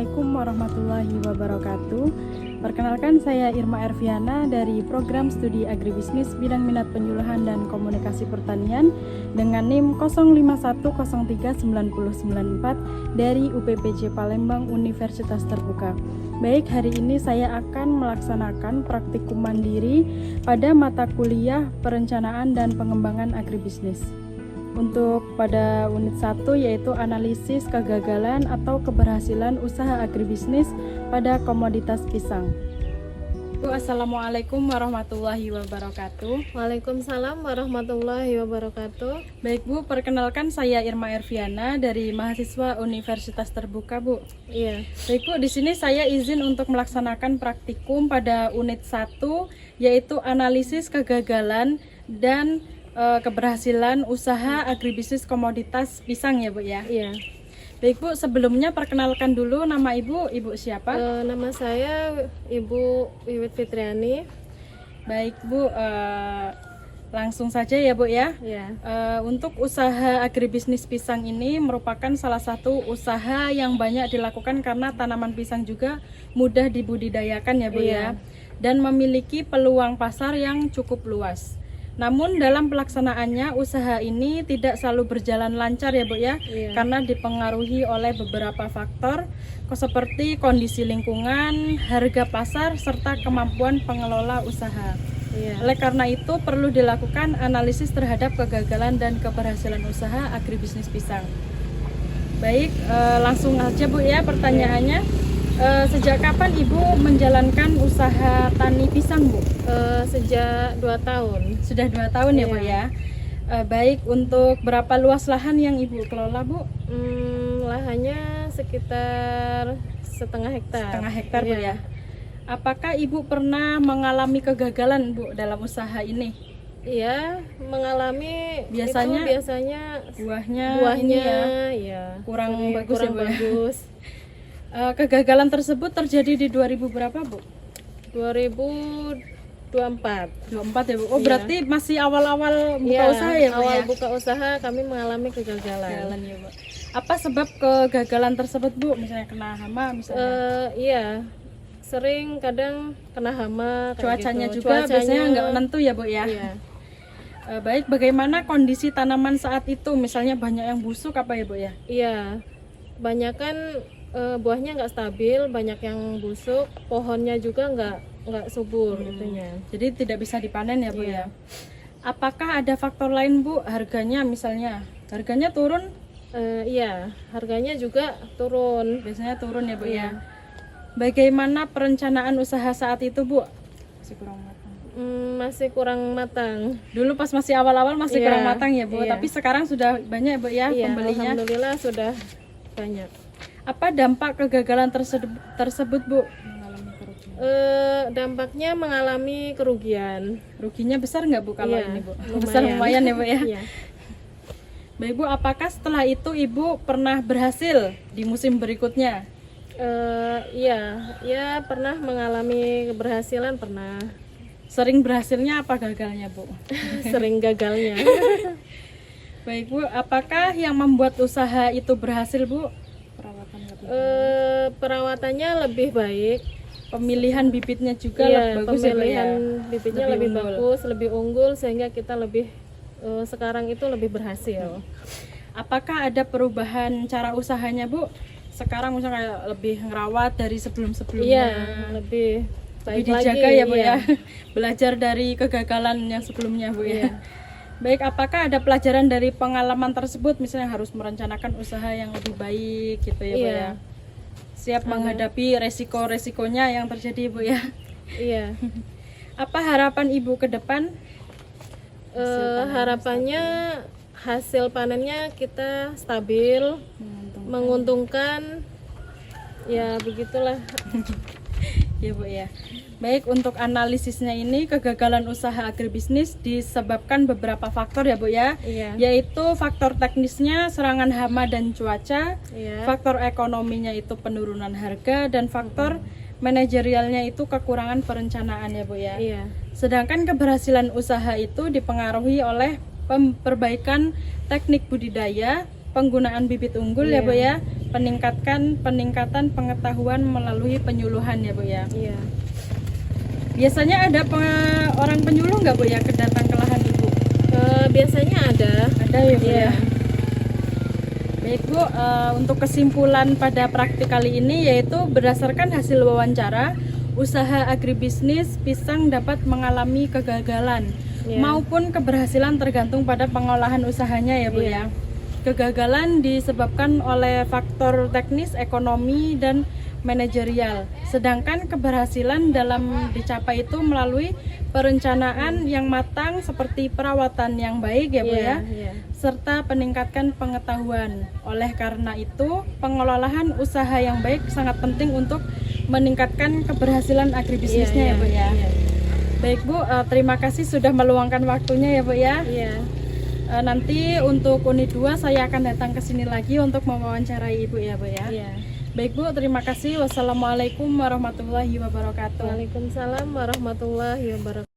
Assalamualaikum warahmatullahi wabarakatuh. Perkenalkan, saya Irma Erviana dari Program Studi Agribisnis Bidang Minat Penyuluhan dan Komunikasi Pertanian dengan NIM 05133994 dari UPPJ Palembang Universitas Terbuka. Baik, hari ini saya akan melaksanakan praktikum mandiri pada mata kuliah Perencanaan dan Pengembangan Agribisnis. Untuk pada unit 1 yaitu analisis kegagalan atau keberhasilan usaha agribisnis pada komoditas pisang. Bu, Assalamualaikum warahmatullahi wabarakatuh. Waalaikumsalam warahmatullahi wabarakatuh. Baik Bu, perkenalkan saya Irma Erviana dari mahasiswa Universitas Terbuka Bu. Iya. Baik Bu, di sini saya izin untuk melaksanakan praktikum pada unit 1 yaitu analisis kegagalan dan keberhasilan usaha agribisnis komoditas pisang ya Bu ya. Iya. Baik Bu, sebelumnya perkenalkan dulu nama Ibu siapa? Nama saya Ibu Wiwit Fitriani. Baik Bu, langsung saja ya Bu ya. Iya. Untuk usaha agribisnis pisang ini merupakan salah satu usaha yang banyak dilakukan karena tanaman pisang juga mudah dibudidayakan ya Bu ya. Dan memiliki peluang pasar yang cukup luas. Namun dalam pelaksanaannya usaha ini tidak selalu berjalan lancar ya Bu ya, karena dipengaruhi oleh beberapa faktor seperti kondisi lingkungan, harga pasar, serta kemampuan pengelola usaha. Oleh karena itu perlu dilakukan analisis terhadap kegagalan dan keberhasilan usaha agribisnis pisang. Baik, langsung aja Bu ya pertanyaannya. Sejak kapan Ibu menjalankan usaha tani pisang Bu? Sejak 2 tahun. Sudah 2 tahun ya Bu ya. Baik, untuk berapa luas lahan yang Ibu kelola Bu? Lahannya sekitar setengah hektar. Setengah hektar Bu ya. Apakah Ibu pernah mengalami kegagalan Bu dalam usaha ini? Iya, mengalami biasanya buahnya ini ya kurang bagus kurang ya Bu bagus. Kegagalan tersebut terjadi di 2000 berapa Bu? 2024 ya Bu. Oh berarti masih awal-awal buka usaha ya Bu? Awal buka usaha kami mengalami kegagalan. Ya, Bu. Apa sebab kegagalan tersebut Bu? Misalnya kena hama misalnya? Iya, sering kadang kena hama. Cuacanya gitu. juga biasanya nggak menentu ya Bu ya? Iya. Baik, bagaimana kondisi tanaman saat itu? Misalnya banyak yang busuk apa ya Bu ya? Iya, banyak kan buahnya nggak stabil, banyak yang busuk, pohonnya juga nggak subur gitunya. Jadi tidak bisa dipanen ya Bu ya. Apakah ada faktor lain Bu? Harganya misalnya, harganya turun? Iya, harganya juga turun. Biasanya turun ya Bu ya. Bagaimana perencanaan usaha saat itu Bu? Masih kurang matang. Masih kurang matang. Dulu pas masih awal-awal masih kurang matang ya Bu. Tapi sekarang sudah banyak ya Bu ya pembelinya. Alhamdulillah sudah banyak. Apa dampak kegagalan tersebut Bu? Dampaknya mengalami kerugian. Ruginya besar nggak Bu kalau ini Bu? Lumayan. Besar lumayan ya Bu ya. Iya. Baik Bu, apakah setelah itu Ibu pernah berhasil di musim berikutnya? Iya pernah mengalami keberhasilan pernah. Sering berhasilnya apa gagalnya Bu? Sering gagalnya. Baik Bu, apakah yang membuat usaha itu berhasil Bu? Perawatannya lebih baik, pemilihan bibitnya juga lebih bagus ya Bu ya? Bibitnya lebih bagus, lebih unggul sehingga kita lebih sekarang itu lebih berhasil. Apakah ada perubahan cara usahanya Bu? Sekarang misalnya kayak lebih ngerawat dari sebelum-sebelumnya? Iya, lebih baik dijaga lagi, ya Bu ya? Belajar dari kegagalan yang sebelumnya Bu ya? Baik, apakah ada pelajaran dari pengalaman tersebut, misalnya harus merencanakan usaha yang lebih baik gitu ya Bu ya? Siap menghadapi resiko-resikonya yang terjadi Bu ya? Iya. Apa harapan Ibu ke depan? Harapannya hasil panennya kita stabil, menguntungkan, ya begitulah. Ya Bu ya. Baik, untuk analisisnya ini kegagalan usaha agribisnis disebabkan beberapa faktor ya Bu ya. Yaitu faktor teknisnya serangan hama dan cuaca, faktor ekonominya itu penurunan harga, dan faktor manajerialnya itu kekurangan perencanaan ya Bu ya. Sedangkan keberhasilan usaha itu dipengaruhi oleh perbaikan teknik budidaya, penggunaan bibit unggul ya Bu ya, peningkatan pengetahuan melalui penyuluhan ya Bu ya. Iya. Biasanya ada orang penyuluh nggak Bu ya datang ke lahan Ibu? Biasanya ada. Ada ya Bu Iya. ya. Baik Bu, untuk kesimpulan pada praktik kali ini yaitu berdasarkan hasil wawancara, usaha agribisnis pisang dapat mengalami kegagalan Iya. maupun keberhasilan tergantung pada pengolahan usahanya ya Bu Iya. ya. Kegagalan disebabkan oleh faktor teknis, ekonomi, dan manajerial. Sedangkan keberhasilan dalam dicapai itu melalui perencanaan yang matang seperti perawatan yang baik ya Bu ya, Iya. serta peningkatkan pengetahuan. Oleh karena itu, pengelolaan usaha yang baik sangat penting untuk meningkatkan keberhasilan agribisnisnya ya Bu ya. Iya. Baik Bu, terima kasih sudah meluangkan waktunya ya Bu ya. Iya. Nanti untuk unit 2 saya akan datang ke sini lagi untuk mewawancarai Ibu ya Bu ya. Iya. Baik Bu, terima kasih. Wassalamualaikum warahmatullahi wabarakatuh. Waalaikumsalam warahmatullahi wabarakatuh.